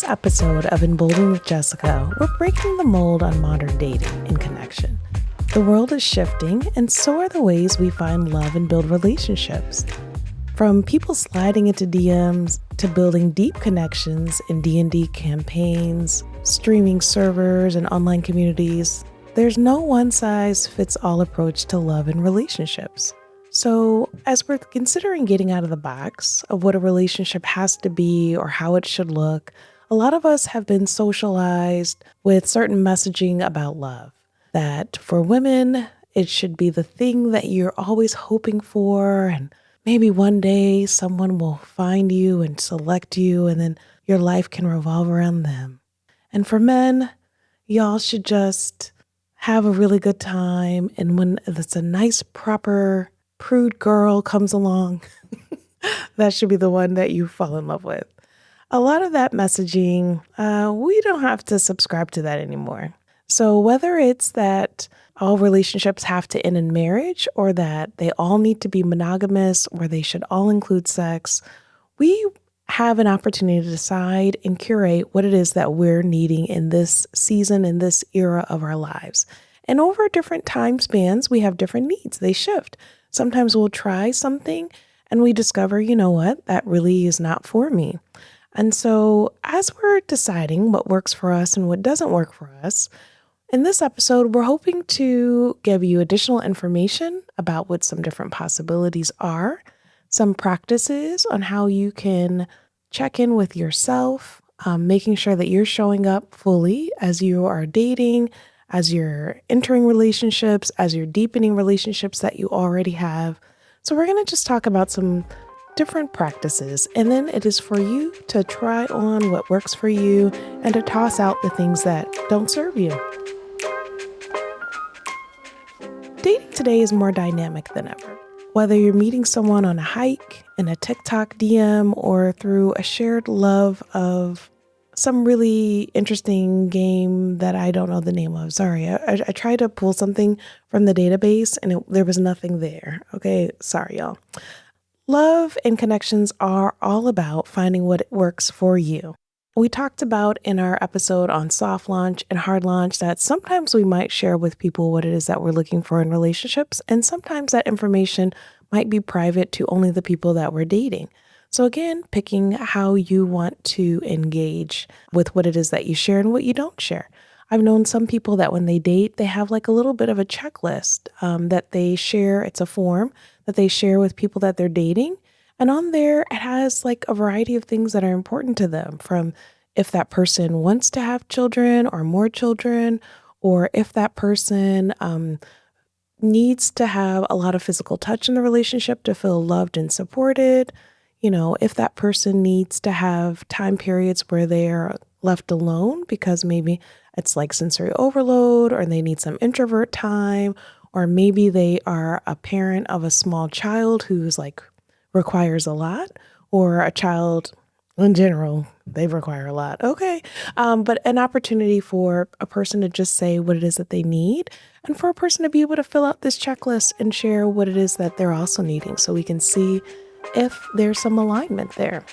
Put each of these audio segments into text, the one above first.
episode of Emboldened with Jessica, we're breaking the mold on modern dating and connection. The world is shifting, and so are the ways we find love and build relationships. From people sliding into DMs to building deep connections in D&D campaigns, streaming servers, and online communities, there's no one-size-fits-all approach to love and relationships. So, as we're considering getting out of the box of what a relationship has to be or how it should look, a lot of us have been socialized with certain messaging about love. That for women, it should be the thing that you're always hoping for, and maybe one day someone will find you and select you, and then your life can revolve around them. And for men, y'all should just have a really good time, and when it's a nice, proper prude girl comes along, that should be the one that you fall in love with. A lot of that messaging, we don't have to subscribe to that anymore. So whether it's that all relationships have to end in marriage, or that they all need to be monogamous, or they should all include sex, we have an opportunity to decide and curate what it is that we're needing in this season, in this era of our lives. And over different time spans, we have different needs. They shift. Sometimes we'll try something and we discover, you know what, that really is not for me. And so as we're deciding what works for us and what doesn't work for us, in this episode, we're hoping to give you additional information about what some different possibilities are, some practices on how you can check in with yourself, making sure that you're showing up fully as you are dating, as you're entering relationships, as you're deepening relationships that you already have. So we're going to just talk about some different practices, and then it is for you to try on what works for you and to toss out the things that don't serve you. Dating today is more dynamic than ever. Whether you're meeting someone on a hike, in a TikTok DM, or through a shared love of some really interesting game that I don't know the name of. Sorry, I tried to pull something from the database and there was nothing there. Okay, sorry, y'all. Love and connections are all about finding what works for you. We talked about in our episode on soft launch and hard launch that sometimes we might share with people what it is that we're looking for in relationships, and sometimes that information might be private to only the people that we're dating. So again, picking how you want to engage with what it is that you share and what you don't share. I've known some people that when they date, they have like a little bit of a checklist that they share. It's a form that they share with people that they're dating. And on there, it has like a variety of things that are important to them, from if that person wants to have children or more children, or if that person needs to have a lot of physical touch in the relationship to feel loved and supported. You know, if that person needs to have time periods where they're left alone because maybe it's like sensory overload, or they need some introvert time, or maybe they are a parent of a small child who's like requires a lot, or a child in general, they require a lot. Okay. But an opportunity for a person to just say what it is that they need, and for a person to be able to fill out this checklist and share what it is that they're also needing, so we can see if there's some alignment there.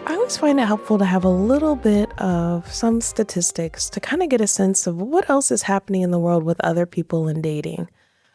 I always find it helpful to have a little bit of some statistics to kind of get a sense of what else is happening in the world with other people in dating.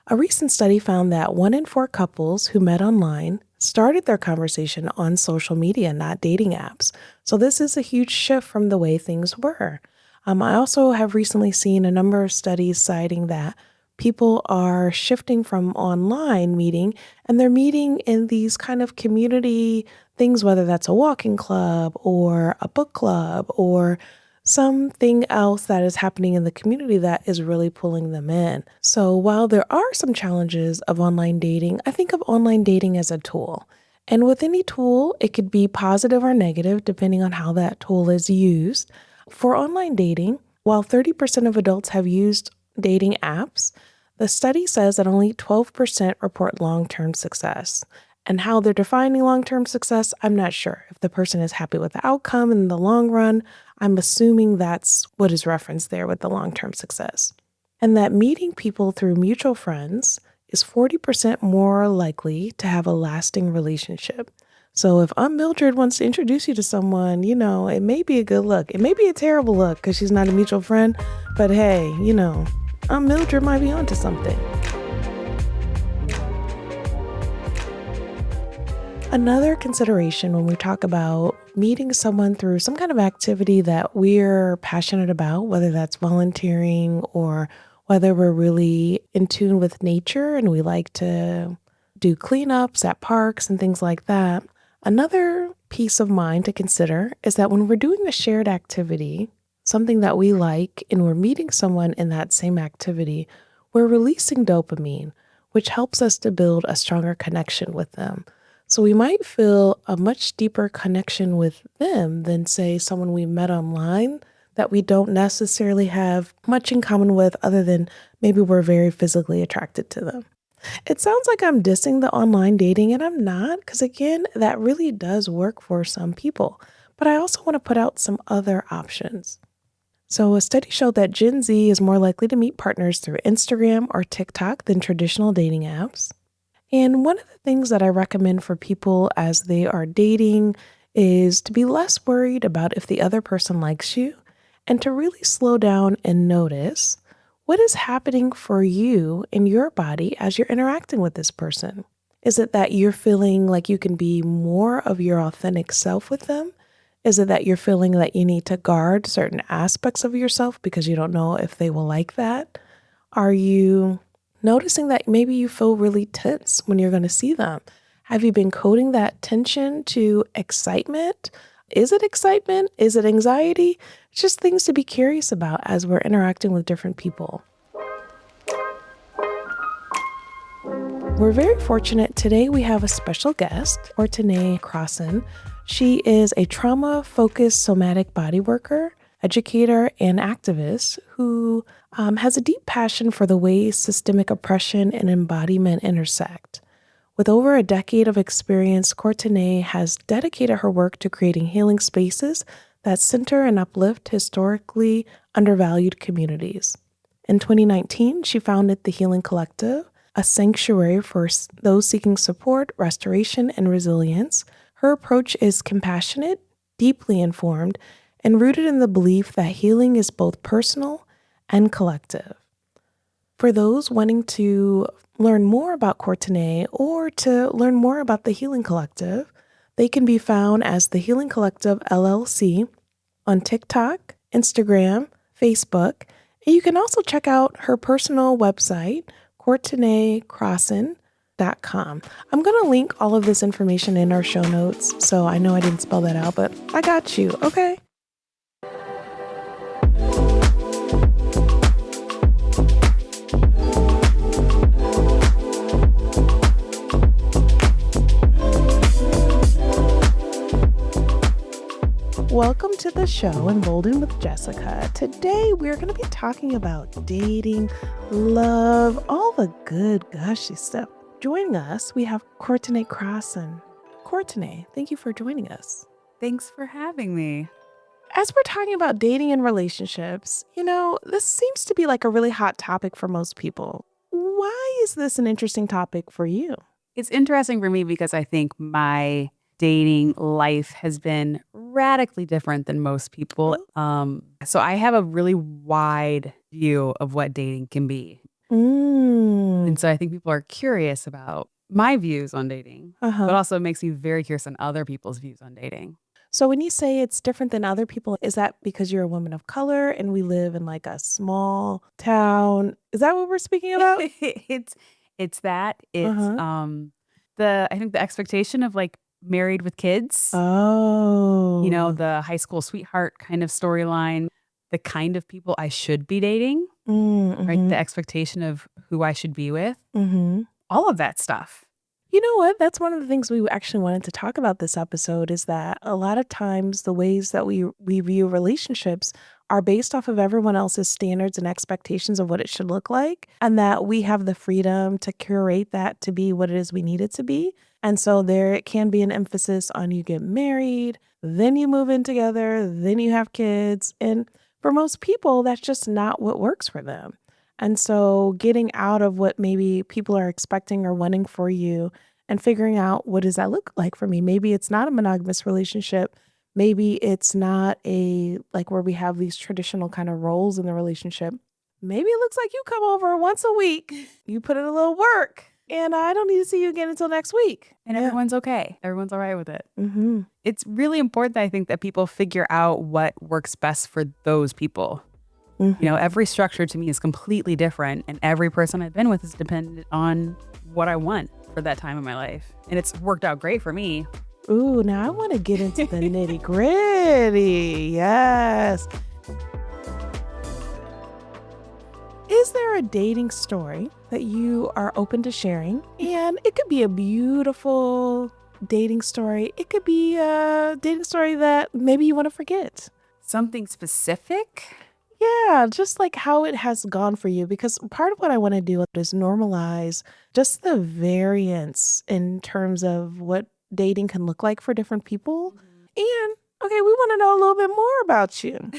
A recent study found that 1 in 4 couples who met online started their conversation on social media, not dating apps. So this is a huge shift from the way things were. I also have recently seen a number of studies citing that people are shifting from online meeting, and they're meeting in these kind of community things, whether that's a walking club or a book club or something else that is happening in the community that is really pulling them in. So while there are some challenges of online dating, I think of online dating as a tool. And with any tool, it could be positive or negative depending on how that tool is used. For online dating, while 30% of adults have used dating apps, the study says that only 12% report long-term success. And how they're defining long-term success, I'm not sure. If the person is happy with the outcome in the long run, I'm assuming that's what is referenced there with the long-term success. And that meeting people through mutual friends is 40% more likely to have a lasting relationship. So if Aunt Mildred wants to introduce you to someone, it may be a good look. It may be a terrible look because she's not a mutual friend, but hey, Aunt Mildred might be onto something. Another consideration when we talk about meeting someone through some kind of activity that we're passionate about, whether that's volunteering or whether we're really in tune with nature and we like to do cleanups at parks and things like that. Another piece of mind to consider is that when we're doing a shared activity, something that we like, and we're meeting someone in that same activity, we're releasing dopamine, which helps us to build a stronger connection with them. So we might feel a much deeper connection with them than, say, someone we met online that we don't necessarily have much in common with other than maybe we're very physically attracted to them. It sounds like I'm dissing the online dating, and I'm not, because again, that really does work for some people. But I also want to put out some other options. So a study showed that Gen Z is more likely to meet partners through Instagram or TikTok than traditional dating apps. And one of the things that I recommend for people as they are dating is to be less worried about if the other person likes you and to really slow down and notice what is happening for you in your body as you're interacting with this person. Is it that you're feeling like you can be more of your authentic self with them? Is it that you're feeling that you need to guard certain aspects of yourself because you don't know if they will like that? Are you noticing that maybe you feel really tense when you're going to see them? Have you been coding that tension to excitement? Is it excitement? Is it anxiety? It's just things to be curious about as we're interacting with different people. We're very fortunate. Today we have a special guest, Cortenay Crosson. She is a trauma-focused somatic bodyworker, educator, and activist who has a deep passion for the ways systemic oppression and embodiment intersect. With over a decade of experience, Cortenay has dedicated her work to creating healing spaces that center and uplift historically undervalued communities. In 2019, she founded the Healing Collective, a sanctuary for those seeking support, restoration, and resilience. Her approach is compassionate, deeply informed, and rooted in the belief that healing is both personal and collective. For those wanting to learn more about Cortenay or to learn more about the Healing Collective, they can be found as the Healing Collective LLC on TikTok, Instagram, Facebook, and you can also check out her personal website, CortenayCrosson.com. I'm going to link all of this information in our show notes, so I know I didn't spell that out, but I got you, okay? Welcome to the show, Emboldened with Jessica. Today, we're going to be talking about dating, love, all the good, gushy stuff. Joining us, we have Cortenay Crosson. Cortenay, thank you for joining us. Thanks for having me. As we're talking about dating and relationships, this seems to be like a really hot topic for most people. Why is this an interesting topic for you? It's interesting for me because I think my dating life has been radically different than most people. So I have a really wide view of what dating can be. And so I think people are curious about my views on dating, but also it makes me very curious on other people's views on dating. So when you say it's different than other people, is that because you're a woman of color and we live in like a small town? Is that what we're speaking about? It's that. It's I think the expectation of like married with kids. Oh. The high school sweetheart kind of storyline, the kind of people I should be dating, right? The expectation of who I should be with, all of that stuff. You know what? That's one of the things we actually wanted to talk about this episode is that a lot of times the ways that we view relationships are based off of everyone else's standards and expectations of what it should look like, and that we have the freedom to curate that to be what it is we need it to be. And so there can be an emphasis on you get married, then you move in together, then you have kids. And for most people, that's just not what works for them. And so getting out of what maybe people are expecting or wanting for you and figuring out, what does that look like for me? Maybe it's not a monogamous relationship. Maybe it's not a, like, where we have these traditional kind of roles in the relationship. Maybe it looks like you come over once a week, you put in a little work, and I don't need to see you again until next week. And everyone's okay. Everyone's all right with it. Mm-hmm. It's really important, I think, that people figure out what works best for those people. Mm-hmm. You know, every structure to me is completely different, and every person I've been with is dependent on what I want for that time in my life. And it's worked out great for me. Ooh, now I want to get into the nitty gritty. Yes. Is there a dating story that you are open to sharing? And it could be a beautiful dating story. It could be a dating story that maybe you want to forget. Something specific? Yeah, just like how it has gone for you. Because part of what I want to do is normalize just the variance in terms of what dating can look like for different people. And, okay, we want to know a little bit more about you.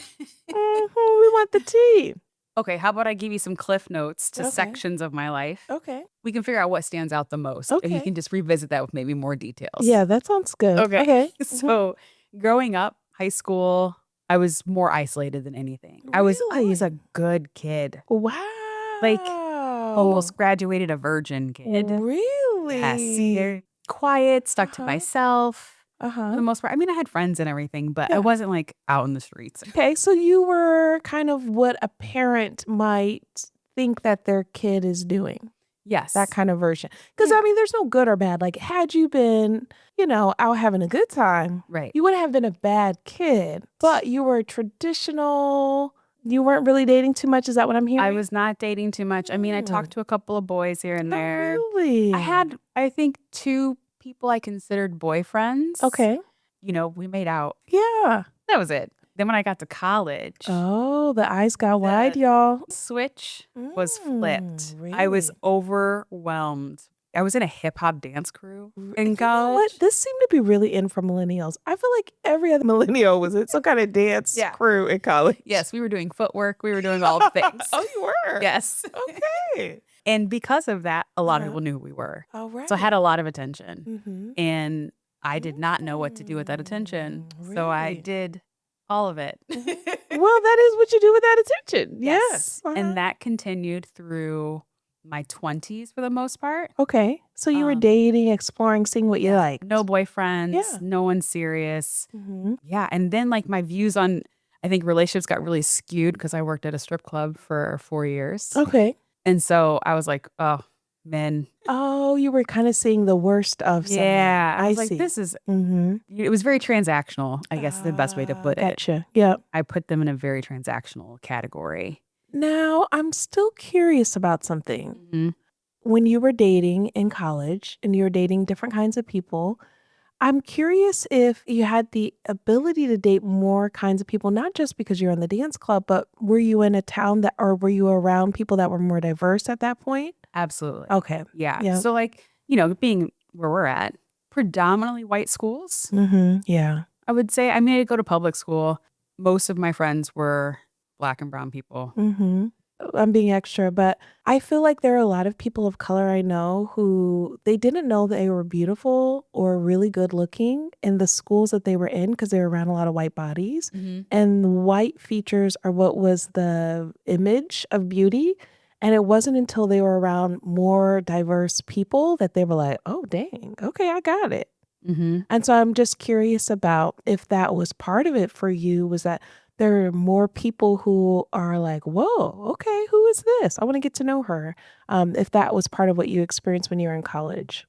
We want the tea. Okay, how about I give you some cliff notes to Okay. sections of my life? Okay. We can figure out what stands out the most. And you Okay. can just revisit that with maybe more details. Yeah, that sounds good. Okay. So growing up, high school, I was more isolated than anything. I was a good kid. Wow. Like, almost graduated a virgin kid. Really? Yes. Very quiet, stuck to myself. For the most part. I mean, I had friends and everything, but I wasn't like out in the streets. Okay, so you were kind of what a parent might think that their kid is doing. Yes. That kind of version. Because, I mean, there's no good or bad. Like, had you been, out having a good time, right, you wouldn't have been a bad kid, but you were traditional. You weren't really dating too much. Is that what I'm hearing? I was not dating too much. I mean, I talked to a couple of boys here and there. Oh, really? I had, I think, 2 people I considered boyfriends. Okay. We made out. Yeah. That was it. Then when I got to college. Oh, the eyes got wide, y'all. Switch was flipped. Really? I was overwhelmed. I was in a hip hop dance crew in college. You know what? This seemed to be really in for millennials. I feel like every other millennial was in some kind of dance crew in college. Yes, we were doing footwork. We were doing all the things. Oh, you were? Yes. Okay. And because of that, a lot of people knew who we were. All right. So I had a lot of attention. And I did not know what to do with that attention. Really? So I did all of it. Well, that is what you do with that attention. Yes. And that continued through my 20s for the most part. Okay. So you were dating, exploring, seeing what you like. No boyfriends, no one serious. Yeah. And then like my views on, I think relationships got really skewed because I worked at a strip club for 4 years. Okay. And so I was like, oh, men. Oh, you were kind of seeing the worst of someone. Yeah. I was see. like, this is, it was very transactional, I guess the best way to put it. Gotcha. Yeah. I put them in a very transactional category. Now, I'm still curious about something. When you were dating in college and you were dating different kinds of people, I'm curious if you had the ability to date more kinds of people, not just because you're in the dance club, but were you in a town or were you around people that were more diverse at that point? Absolutely. Okay. Yeah. So like, being where we're at, predominantly white schools. Yeah. I would say, I mean, I go to public school. Most of my friends were Black and brown people. I'm being extra, but I feel like there are a lot of people of color I know who they didn't know they were beautiful or really good looking in the schools that they were in because they were around a lot of white bodies. And the white features are what was the image of beauty. And it wasn't until they were around more diverse people that they were like, oh, dang, okay, I got it. And so I'm just curious about if that was part of it for you, was that there are more people who are like, whoa, okay, who is this? I want to get to know her. If that was part of what you experienced when you were in college.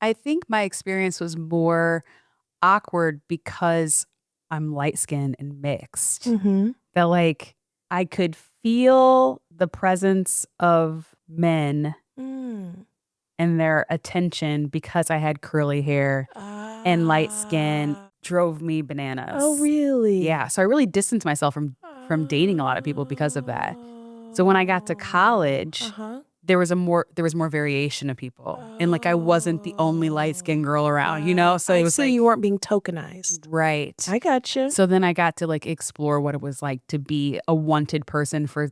I think my experience was more awkward because I'm light-skinned and mixed. That like I could feel the presence of men and their attention because I had curly hair and light skin drove me bananas. Oh, really? Yeah. So I really distanced myself from dating a lot of people because of that. So when I got to college, there was more variation of people. And like I wasn't the only light-skinned girl around, So it was like you weren't being tokenized. Right. I got you. So then I got to like explore what it was like to be a wanted person for,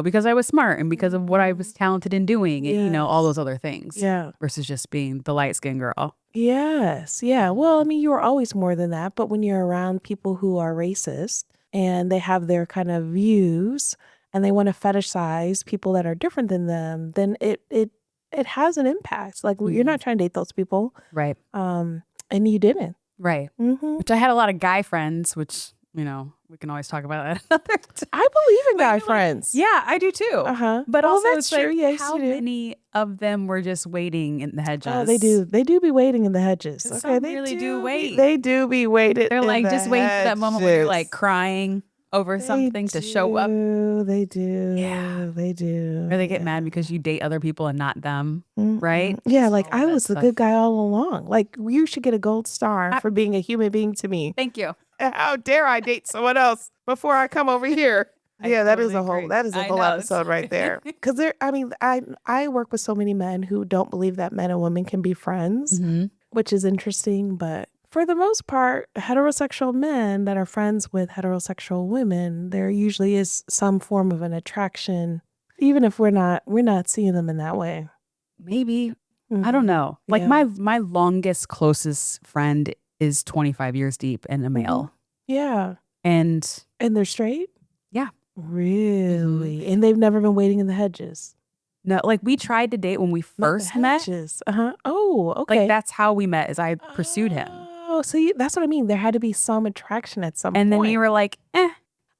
because I was smart and because of what I was talented in doing, and, all those other things. Yeah. Versus just being the light-skinned girl. Yes. Yeah. Well, I mean, you were always more than that, but when you're around people who are racist and they have their kind of views and they want to fetishize people that are different than them, then it has an impact. Like you're not trying to date those people. Right. And you didn't. Right. Mm-hmm. Which I had a lot of guy friends, which, we can always talk about that another time. I believe in guy friends. Yeah, I do too. Uh-huh. But also, that's it's true. like, Yes, how you do. many of them were just waiting in the hedges? Oh, they do. They do be waiting in the hedges. Okay, Some they really do wait. They do be waited. They're like just waiting for that moment where you're like crying over something to show up. They do. Yeah. They do. Or they get mad because you date other people and not them, Mm-mm. right? Yeah, like All I that was the stuff. good guy all along. Like you should get a gold star for being a human being to me. Thank you. How dare I date someone else before I come over here? Yeah, that is a whole I episode right there. Because I work with so many men who don't believe that men and women can be friends, which is interesting. But for the most part, heterosexual men that are friends with heterosexual women, there usually is some form of an attraction, even if we're not seeing them in that way. Maybe. I don't know. Like my longest, closest friend is 25 years deep and a male. Yeah. And they're straight? Yeah. Really? And they've never been waiting in the hedges? No, like we tried to date when we first met. Uh-huh. Oh, okay. Like that's how we met, is I pursued him. Oh, so that's what I mean. There had to be some attraction at some point. And then you were like,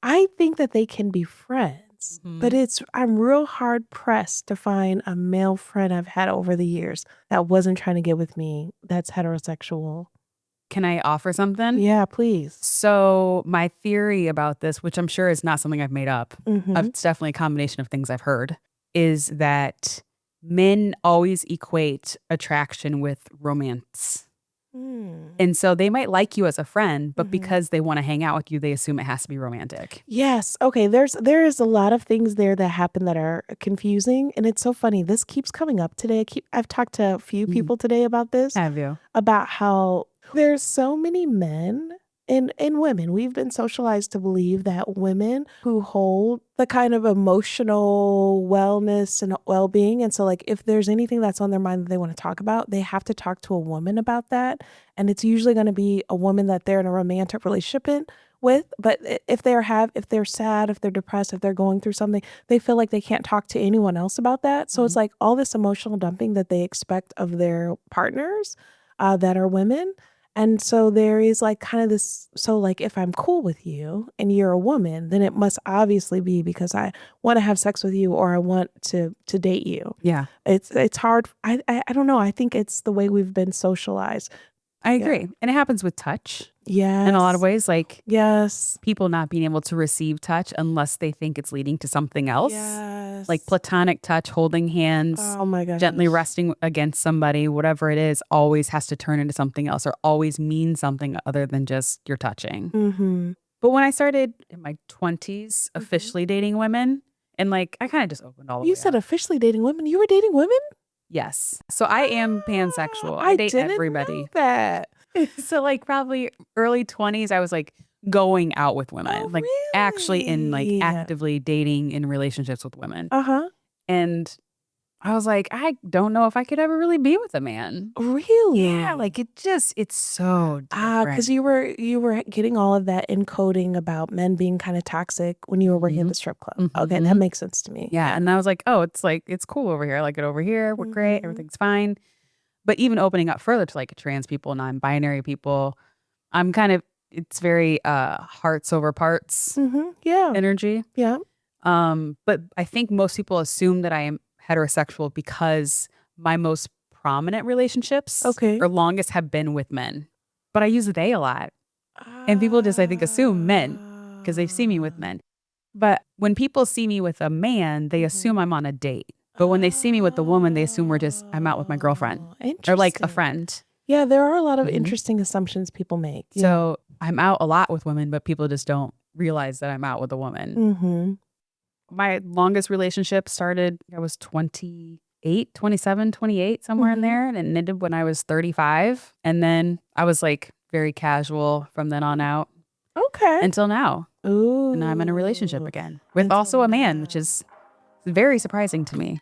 I think that they can be friends, but I'm real hard pressed to find a male friend I've had over the years that wasn't trying to get with me that's heterosexual. Can I offer something? Yeah, please. So my theory about this, which I'm sure is not something I've made up, it's definitely a combination of things I've heard, is that men always equate attraction with romance. And so they might like you as a friend, but because they want to hang out with you, they assume it has to be romantic. Yes. Okay. There is a lot of things there that happen that are confusing. And it's so funny. This keeps coming up today. I've talked to a few people today about this. Have you? About how there's so many men and women. We've been socialized to believe that women who hold the kind of emotional wellness and well-being. And so like if there's anything that's on their mind that they want to talk about, they have to talk to a woman about that. And it's usually going to be a woman that they're in a romantic relationship with. But if they're sad, if they're depressed, if they're going through something, they feel like they can't talk to anyone else about that. So it's like all this emotional dumping that they expect of their partners that are women. And so there is like kind of this, so like if I'm cool with you and you're a woman, then it must obviously be because I want to have sex with you or I want to date you. Yeah. It's hard. I don't know. I think it's the way we've been socialized. I agree. And it happens with touch. Yes. In a lot of ways, like yes, people not being able to receive touch unless they think it's leading to something else. Yes. Like platonic touch, holding hands, oh my gosh, gently resting against somebody, whatever it is, always has to turn into something else or always mean something other than just you're touching. But when I started in my 20s officially dating women, and like I kind of just opened all the way You said up. officially dating women? You were dating women? Yes. So I am pansexual. I date didn't everybody. know that. So like probably early 20s, I was like going out with women, Oh, like actually in like really? actively dating in relationships with women. Uh-huh. And I was like, I don't know if I could ever really be with a man. Really? Yeah, like it's so different. Because you were getting all of that encoding about men being kind of toxic when you were working at the strip club. Okay, that makes sense to me. Yeah, and I was like, oh, it's cool over here. I like it over here. We're great. Everything's fine. But even opening up further to like trans people, non-binary people, I'm kind of, it's very hearts over parts Yeah. energy. Yeah. But I think most people assume that I am heterosexual because my most prominent relationships or longest have been with men. But I use they a lot. And people just, I think, assume men because they see me with men. But when people see me with a man, they assume I'm on a date. But when they see me with the woman, they assume I'm out with my girlfriend or like a friend. Yeah, there are a lot of interesting assumptions people make. Yeah. So I'm out a lot with women, but people just don't realize that I'm out with a woman. My longest relationship started, I was 28, 27, 28, somewhere in there. And it ended when I was 35. And then I was like very casual from then on out. Okay. Until now. Ooh. And now I'm in a relationship again with also a man, which is It's very surprising to me.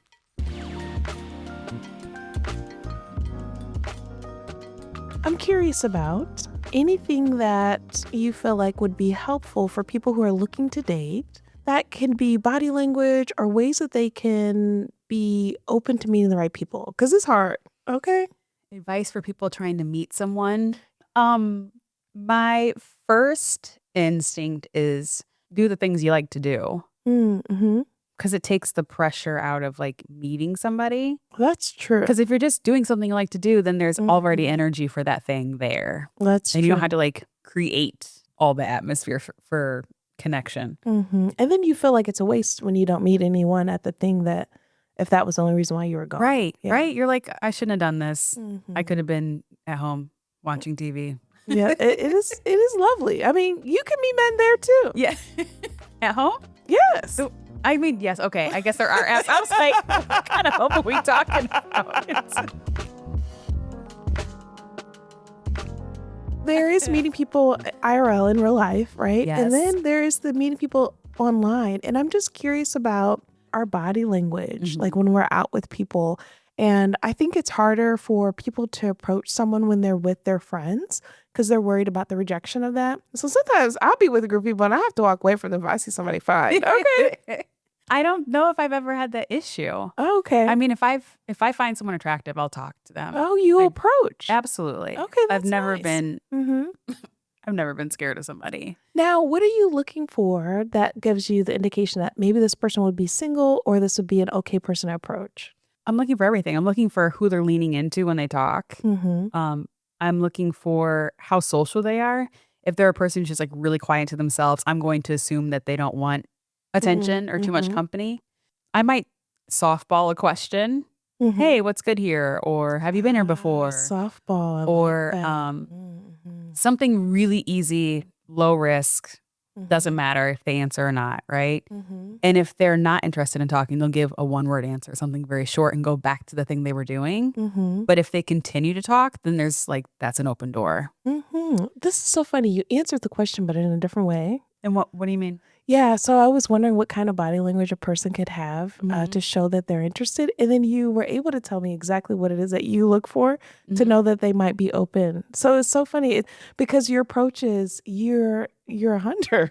I'm curious about anything that you feel like would be helpful for people who are looking to date. That can be body language or ways that they can be open to meeting the right people. Because it's hard. Okay. Advice for people trying to meet someone. My first instinct is do the things you like to do. Mm-hmm. Because it takes the pressure out of like meeting somebody. That's true. Because if you're just doing something you like to do, then there's already energy for that thing there. That's and true. you don't have to like create all the atmosphere for connection. Mm-hmm. And then you feel like it's a waste when you don't meet anyone at the thing that, if that was the only reason why you were going. Right, Yeah. right. You're like, I shouldn't have done this. Mm-hmm. I could have been at home watching TV. Yeah, it is lovely. I mean, you can meet men there too. Yeah. At home? Yes. I mean, yes. Okay. I guess there are apps. I was like, what kind of home are we talking about? There is meeting people IRL in real life, right? Yes. And then there is the meeting people online. And I'm just curious about our body language, like when we're out with people. And I think it's harder for people to approach someone when they're with their friends because they're worried about the rejection of that. So sometimes I'll be with a group of people and I have to walk away from them if I see somebody fine. Okay. I don't know if I've ever had that issue. Okay. I mean, if I find someone attractive, I'll talk to them. Oh, you approach. Absolutely. Okay, that's I've never nice. been Mm-hmm. I've never been scared of somebody. Now, what are you looking for that gives you the indication that maybe this person would be single or this would be an okay person to approach? I'm looking for everything. I'm looking for who they're leaning into when they talk. Mm-hmm. I'm looking for how social they are. If they're a person who's just like really quiet to themselves, I'm going to assume that they don't want attention or too much company. I might softball a question. Mm-hmm. Hey, what's good here? Or have you been here before? Softball. I Or like that. something really easy, low risk. Mm-hmm. Doesn't matter if they answer or not, right? Mm-hmm. And if they're not interested in talking, they'll give a one-word answer, something very short, and go back to the thing they were doing. Mm-hmm. But if they continue to talk, then there's like, that's an open door. Mm-hmm. This is so funny. You answered the question, but in a different way. And what do you mean? Yeah, so I was wondering what kind of body language a person could have to show that they're interested. And then you were able to tell me exactly what it is that you look for to know that they might be open. So it's so funny because your approach is you're a hunter.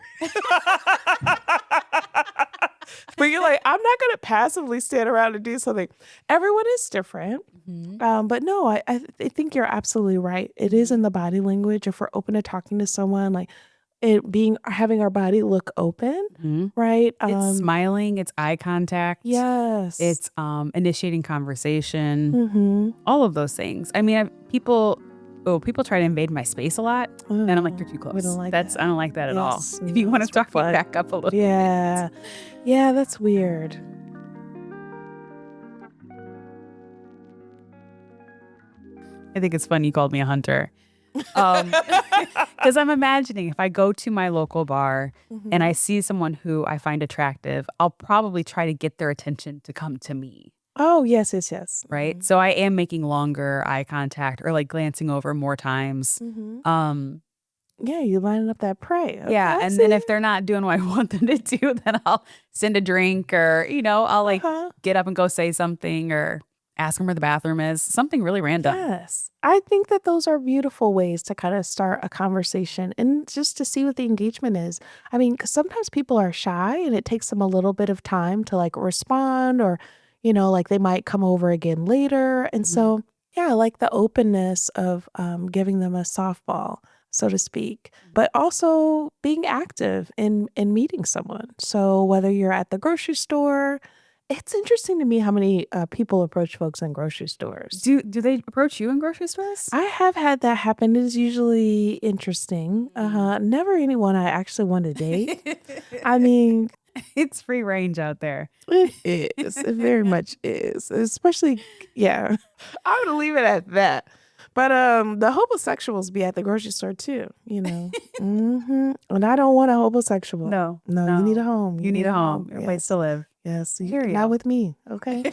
But you're like, I'm not going to passively stand around and do something. Everyone is different. But no, I think you're absolutely right. It is in the body language. If we're open to talking to someone, like, having our body look open, right? It's smiling, it's eye contact. Yes. It's initiating conversation. All of those things. I mean, people try to invade my space a lot, and I'm like, you're too close. We don't like that. I don't like that at all. Yes, If you want to talk me fun. back up a little Yeah. bit. Yeah, that's weird. I think it's funny you called me a hunter. Because I'm imagining if I go to my local bar and I see someone who I find attractive, I'll probably try to get their attention to come to me. Oh, yes. Right. So I am making longer eye contact or like glancing over more times. Yeah, you're lining up that prey. Okay, Yeah. I And see. then if they're not doing what I want them to do, then I'll send a drink or, I'll like get up and go say something or ask them where the bathroom is. Something really random. Yes. I think that those are beautiful ways to kind of start a conversation and just to see what the engagement is. I mean, because sometimes people are shy and it takes them a little bit of time to like respond or, like they might come over again later. And so, yeah, I like the openness of giving them a softball, so to speak, but also being active in meeting someone. So whether you're at the grocery store, it's interesting to me how many people approach folks in grocery stores. Do they approach you in grocery stores? I have had that happen. It is usually interesting. Never anyone I actually want to date. I mean, It's free range out there. it is. It very much is. Especially, yeah. I'm gonna leave it at that. But the homosexuals be at the grocery store too, And I don't want a homosexual. No. You need a home. You need a home. A place to live. Yes. Hear you. Not with me. Okay.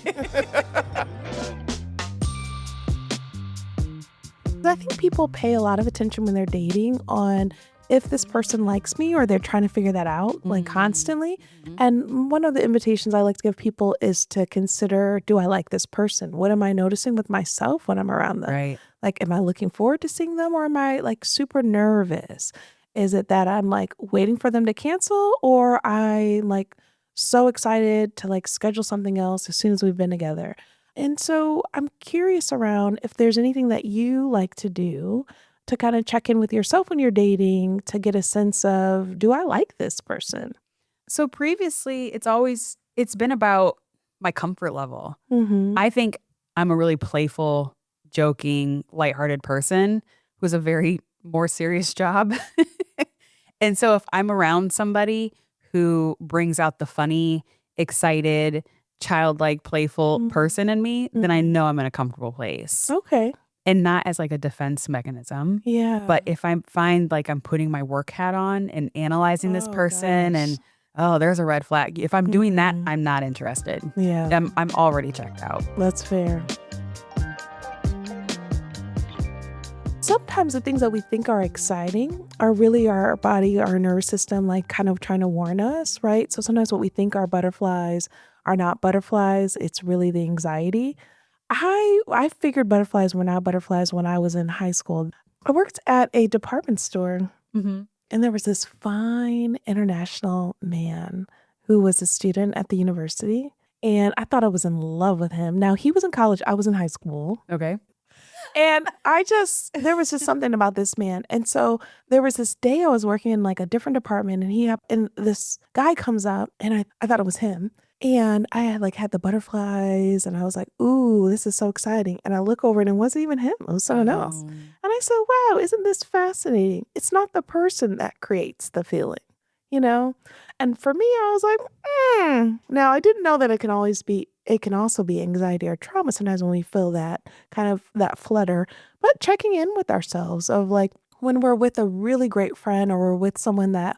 I think people pay a lot of attention when they're dating on if this person likes me or they're trying to figure that out like constantly. Mhm. And one of the invitations I like to give people is to consider, do I like this person? What am I noticing with myself when I'm around them? Right. Like, am I looking forward to seeing them or am I like super nervous? Is it that I'm like waiting for them to cancel or I like so excited to like schedule something else as soon as we've been together? And so I'm curious around if there's anything that you like to do to kind of check in with yourself when you're dating to get a sense of, do I like this person? So previously, it's been about my comfort level. Mm-hmm. I think I'm a really playful, joking, lighthearted person who has a very more serious job. And so if I'm around somebody who brings out the funny, excited, childlike, playful person in me, then I know I'm in a comfortable place. Okay. And not as like a defense mechanism. Yeah. But if I find like I'm putting my work hat on and analyzing this person and there's a red flag. If I'm doing that, I'm not interested. Yeah. I'm already checked out. That's fair. Sometimes the things that we think are exciting are really our body, our nervous system, like kind of trying to warn us, right? So sometimes what we think are butterflies are not butterflies. It's really the anxiety. I figured butterflies were not butterflies when I was in high school. I worked at a department store Mm-hmm. and there was this fine international man who was a student at the university. And I thought I was in love with him. Now, he was in college. I was in high school. Okay. And there was just something about this man. And so there was this day I was working in like a different department and this guy comes up and I thought it was him. And I had the butterflies and I was like, ooh, this is so exciting. And I look over and it wasn't even him. It was someone else. And I said, wow, isn't this fascinating? It's not the person that creates the feeling, you know? And for me, I was like, Now I didn't know that it can also be anxiety or trauma sometimes when we feel that kind of that flutter, but checking in with ourselves of like when we're with a really great friend or we're with someone that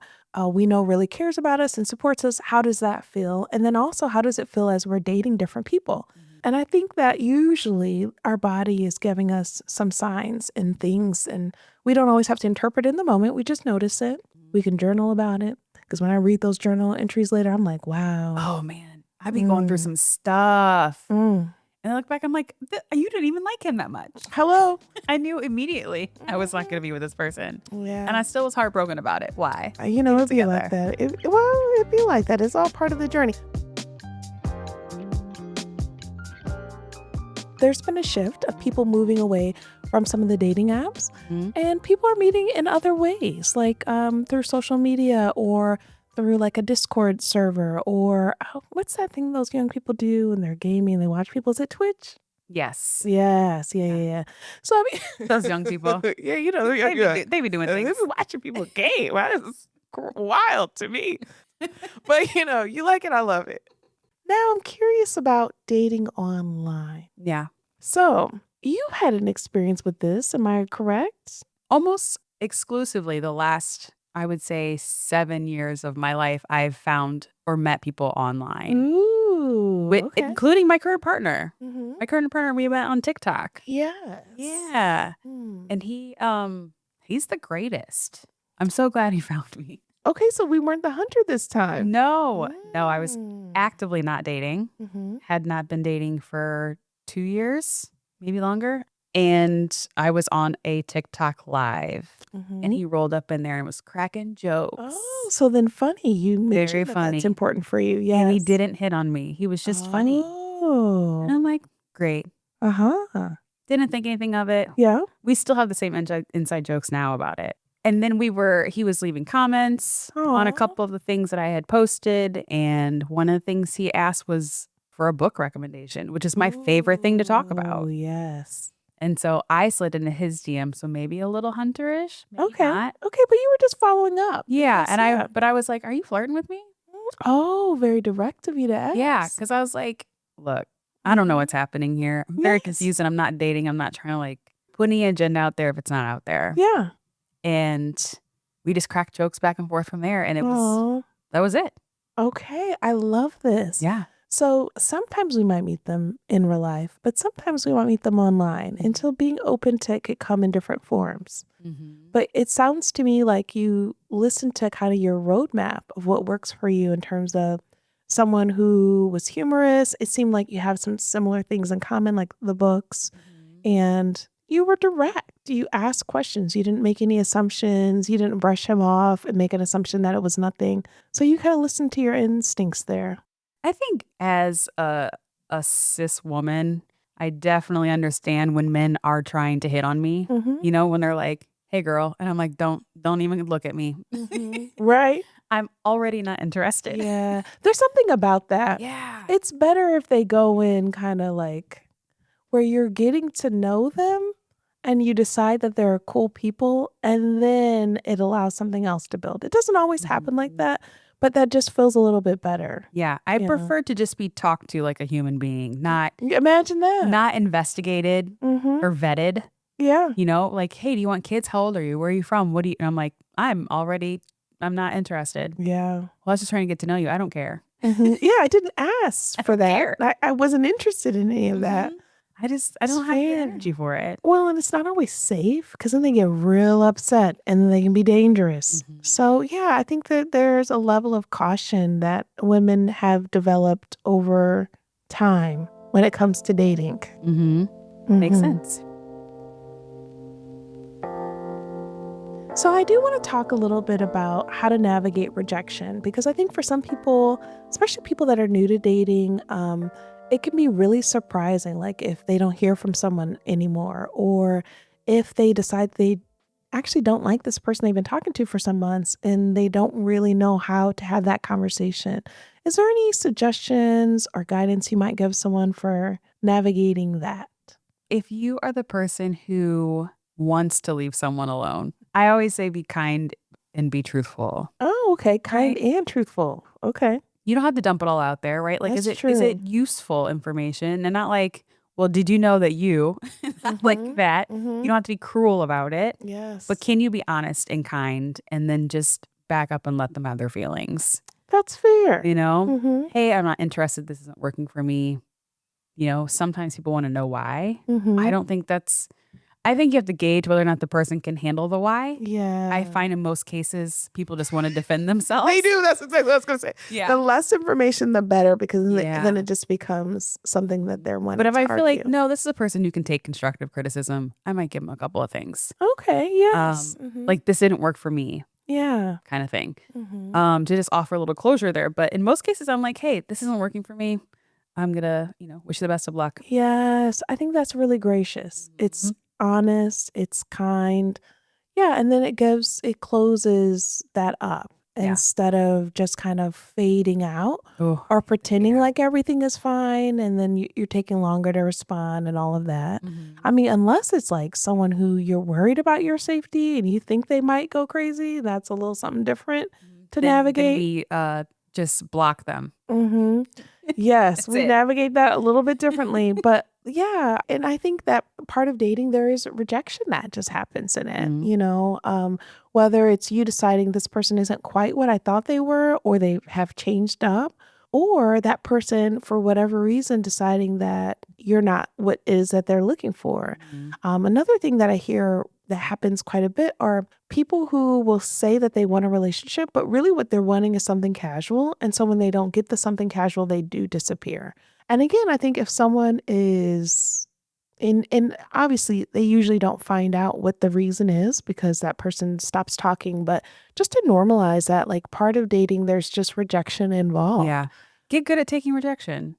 we know really cares about us and supports us, how does that feel? And then also, how does it feel as we're dating different people? And I think that usually our body is giving us some signs and things, and we don't always have to interpret in the moment. We just notice it. We can journal about it. Because when I read those journal entries later, I'm like, wow. Oh, man. I be going through some stuff. And I look back, I'm like, you didn't even like him that much. Hello. I knew immediately I was not going to be with this person. Yeah. And I still was heartbroken about it. Why? It'd be like that. It'd be like that. It's all part of the journey. There's been a shift of people moving away from some of the dating apps and people are meeting in other ways, like through social media or through like a Discord server or what's that thing those young people do when they're gaming and they watch people? Is it Twitch? Yes. Yes. Yeah. So I mean, those young people. Yeah, they be doing things. They be watching people game. That's wild to me. But you like it. I love it. Now I'm curious about dating online. Yeah. So you've had an experience with this. Am I correct? Almost exclusively the last, I would say, 7 years of my life, I've found or met people online. Ooh. Okay. Including my current partner. Mm-hmm. My current partner, we met on TikTok. Yes. Yeah. And he's the greatest. I'm so glad he found me. Okay, so we weren't the hunter this time. No, I was actively not dating. Mm-hmm. Had not been dating for 2 years, maybe longer. And I was on a TikTok live and he rolled up in there and was cracking jokes. Oh, so then funny. You mentioned Very that funny. That's important for you. Yes. And he didn't hit on me. He was just funny. Oh. And I'm like, great. Uh-huh. Didn't think anything of it. Yeah. We still have the same inside jokes now about it. And then he was leaving comments on a couple of the things that I had posted. And one of the things he asked was for a book recommendation, which is my favorite thing to talk about. Oh, yes. And so I slid into his DM. So maybe a little hunterish. Maybe not. Okay. But you were just following up. Yeah. Yes, But I was like, are you flirting with me? Oh, very direct of you to ask. Yeah. Because I was like, look, I don't know what's happening here. I'm very confused and I'm not dating. I'm not trying to like put any agenda out there if it's not out there. Yeah. And we just cracked jokes back and forth from there. And that was it. Okay. I love this. Yeah. So sometimes we might meet them in real life, but sometimes we might meet them online. And so being open to it could come in different forms. But it sounds to me like you listen to kind of your roadmap of what works for you in terms of someone who was humorous. It seemed like you have some similar things in common, like the books, and you were direct. You asked questions. You didn't make any assumptions. You didn't brush him off and make an assumption that it was nothing. So you kind of listened to your instincts there. I think as a cis woman, I definitely understand when men are trying to hit on me. You know, when they're like, "Hey, girl," and I'm like, "Don't even look at me." Right? I'm already not interested. Yeah. There's something about that. Yeah. It's better if they go in kind of like where you're getting to know them and you decide that they're cool people, and then it allows something else to build. It doesn't always happen like that, but that just feels a little bit better. Yeah. I prefer to just be talked to like a human being, not Imagine that. not investigated or vetted. Yeah. You know, like, "Hey, do you want kids? How old are you? Where are you from? What do you?" And I'm like, I'm not interested. Yeah. Well, I was just trying to get to know you. I don't care. Yeah, I didn't ask for that. care. I wasn't interested in any of that. I don't have the energy for it. Well, and it's not always safe because then they get real upset and then they can be dangerous. So, yeah, I think that there's a level of caution that women have developed over time when it comes to dating. Makes sense. So I do want to talk a little bit about how to navigate rejection, because I think for some people, especially people that are new to dating, it can be really surprising, like if they don't hear from someone anymore, or if they decide they actually don't like this person they've been talking to for some months and they don't really know how to have that conversation. Is there any suggestions or guidance you might give someone for navigating that? If you are the person who wants to leave someone alone, I always say be kind and be truthful. Oh, okay. Kind and truthful. Okay. You don't have to dump it all out there, right? Like, That's is true. it useful information and not like, well, did you know that you not like that? You don't have to be cruel about it. Yes. But can you be honest and kind and then just back up and let them have their feelings? That's fair. You know, hey, I'm not interested. This isn't working for me. You know, sometimes people want to know why. I don't think I think you have to gauge whether or not the person can handle the why. Yeah. I find in most cases, people just want to defend themselves. They do. That's exactly what I was going to say. Yeah. The less information, the better, because then it just becomes something that they're wanting But if to I feel like, argue. no, this is a person who can take constructive criticism, I might give them a couple of things. Okay. Yes. Like, this didn't work for me. Yeah. Kind of thing. To just offer a little closure there. But in most cases, I'm like, hey, this isn't working for me. I'm going to, wish you the best of luck. Yes. I think that's really gracious. It's honest. It's kind. Yeah. And then it closes that up instead of just kind of fading out or pretending like everything is fine. And then you're taking longer to respond and all of that. I mean, unless it's like someone who you're worried about your safety and you think they might go crazy, that's a little something different to navigate. Then we just block them. Yes, we navigate that a little bit differently. But yeah, and I think that part of dating, there is rejection that just happens in it, whether it's you deciding this person isn't quite what I thought they were, or they have changed up, or that person, for whatever reason, deciding that you're not what it is that they're looking for. Another thing that I hear that happens quite a bit are people who will say that they want a relationship, but really what they're wanting is something casual. And so when they don't get the something casual, they do disappear. And again, I think if someone is and obviously they usually don't find out what the reason is because that person stops talking, but just to normalize that, like part of dating, there's just rejection involved. Yeah. Get good at taking rejection.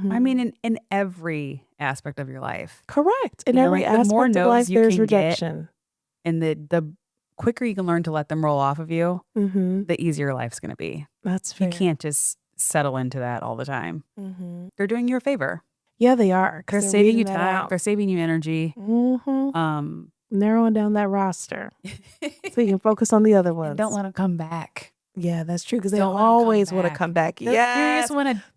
I mean, in every aspect of your life. Correct. In every aspect the more of no's life, you there's can rejection. Get, and the quicker you can learn to let them roll off of you, the easier life's going to be. That's fair. You can't just settle into that all the time. They're doing you a favor. Yeah, they are. They're saving you time. They're saving you energy. Narrowing down that roster so you can focus on the other ones. And don't let them come back. Yeah, that's true, because they always want to come back. Yeah,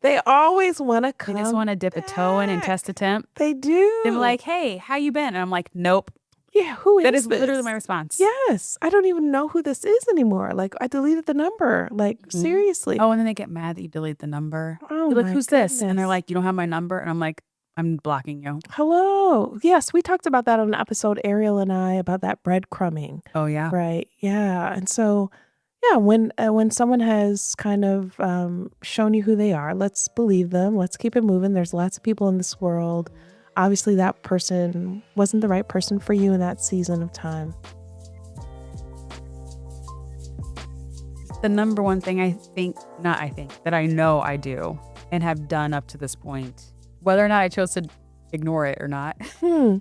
they always want to come. They just want to dip a toe in and test a temp. They do. They're like, "Hey, how you been?" And I'm like, "Nope." Yeah, who is That is this? literally my response. Yes. I don't even know who this is anymore. Like, I deleted the number. Like, seriously. Oh, and then they get mad that you delete the number. Oh, You're like, my who's this? And they're goodness. like, you don't have my number. And I'm like, I'm blocking you. Hello. Yes, we talked about that on an episode, Ariel and I, about that breadcrumbing. Oh, yeah. Right. Yeah. And so, yeah, when someone has kind of shown you who they are, let's believe them. Let's keep it moving. There's lots of people in this world. Obviously, that person wasn't the right person for you in that season of time. The number one thing that I know I do and have done up to this point, whether or not I chose to ignore it or not,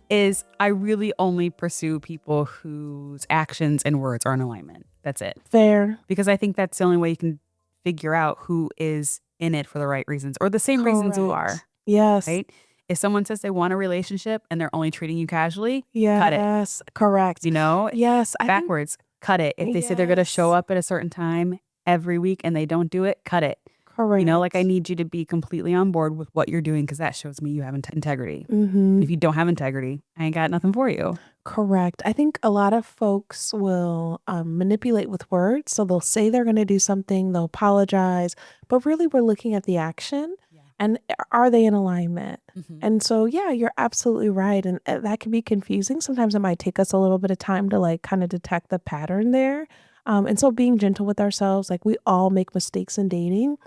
is I really only pursue people whose actions and words are in alignment. That's it. Fair. Because I think that's the only way you can figure out who is in it for the right reasons or the same reasons you are. Yes. Right? If someone says they want a relationship and they're only treating you casually, cut it. Yes, correct. You know? Yes. Backwards, cut it. If they say they're going to show up at a certain time every week and they don't do it, cut it. Correct. You know, like I need you to be completely on board with what you're doing because that shows me you have integrity. If you don't have integrity, I ain't got nothing for you. Correct. I think a lot of folks will manipulate with words. So they'll say they're going to do something, they'll apologize, but really we're looking at the action and are they in alignment? And so, yeah, you're absolutely right. And that can be confusing. Sometimes it might take us a little bit of time to like kind of detect the pattern there. And so being gentle with ourselves, like we all make mistakes in dating.